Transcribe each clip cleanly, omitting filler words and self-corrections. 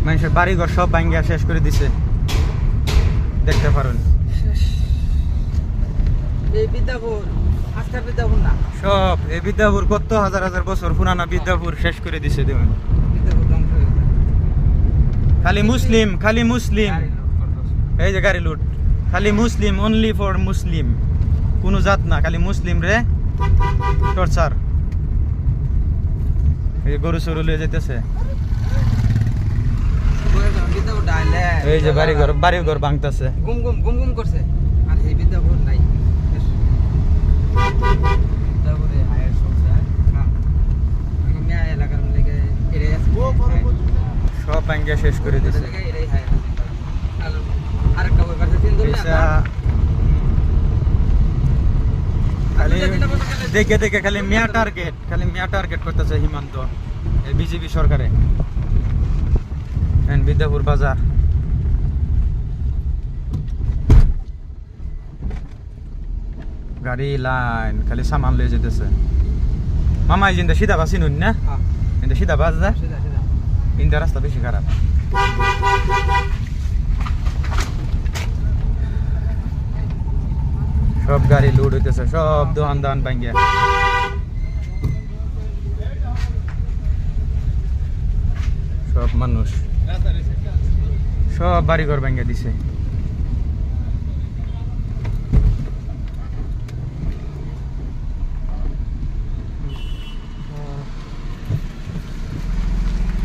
মানুষের বাড়িঘর সব ভাঙ্গিয়া শেষ করে দিছে, দেখতে পারেন। এই বিদ্যাপুর আজকের বিদ্যাপুর না, সব এই বিদ্যাপুর কত হাজার হাজার বছর পুরানা বিদ্যাপুর শেষ করে দিছে। দেখুন বিদ্যাপুর ধ্বংস হয়ে গেছে। খালি মুসলিম, খালি মুসলিম। এই যে গাড়ি লুট, খালি মুসলিম, অনলি ফর মুসলিম, কোনো জাত না, খালি মুসলিম রে টর্চার। এই গরু সরু লয়ে যেতেছে, বিদ্যাপুর ডাইলে এই যে বাড়ি ঘর ভাঙতেছে। গুম গুম গুম গুম করছে, আর এই বিদ্যাপুর নাই। বিদ্যাপুরে হায়ার চলছে। হ্যাঁ, মেয়া এলাকার মধ্যে এরে আছে, সব ভাঙ্গিয়া শেষ করে দিছে। এরাই হায়ার। আর আরেকটা ওই পাশে তিন দল পয়সা খালি দেখে দেখে খালি মিয়া টার্গেট করতেছে হিমন্ত, এই বিজেপি সরকারে। বিদ্যাপুর বাজার, গাড়ি লাইন খালি সামান লয়ে যেতেছে। মামা এই যে সিধা বাসি নুন না, কিন্তু সিধা বাস যা সেটা সেটা ইন্দা রাস্তা বেশি খারাপ। সব গাড়ি লুট হইতেছে, সব দোকান দান ভাঙ্গিয়া। সব মানুষ, সব বাড়িঘর ভাঙ্গিয়া দিছে।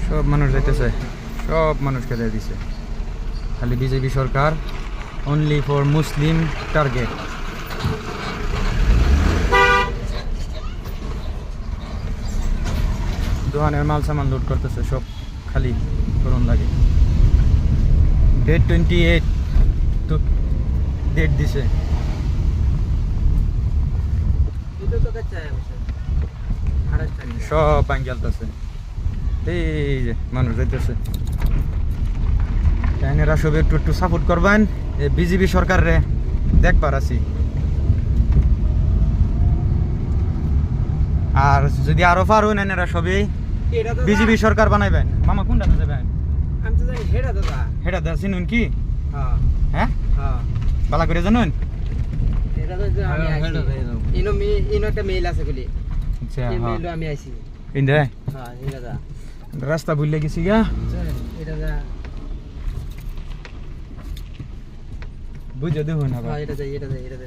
সব মানুষ যাইতেছে, সব মানুষকে দিয়ে দিছে। খালি BJP Sarkar, only for Muslim target. দোকানের মাল সামান লুট করতেছে, সব খালি করুন লাগে। ডেট 28 তো ডেট দিছে। এটা তো কাছে আছে আরেকটা সব ভাঙ্গিয়ালতেছে। এই যে মানুষ যাইতেছে, এনারা সব একটু একটু সাপোর্ট করবেন এই বিজেপি সরকার রে, দেখবার আছি। আর যদি আরো পারুন এনারা সবই এটা তো বিজেপি সরকার বানাইবেন। মামা কোনটা যাবেন? আমি তো জানি হেডা দাদা। হেটা দা চিনুন কি? হ্যাঁ হ্যাঁ হ্যাঁ, বালা করে জানুন? এটা তো যে আমি আইছি ইনো একটা মেইল আছে বলি, আচ্ছা এই হ্যাঁ মেইল আমি আইছি। ইন্দে হ্যাঁ এটা দা রাস্তা ভুলে গেছি গা, এটা দা। বুঝে দেখুন আবার। হ্যাঁ এটা দা এটা দা এটা দা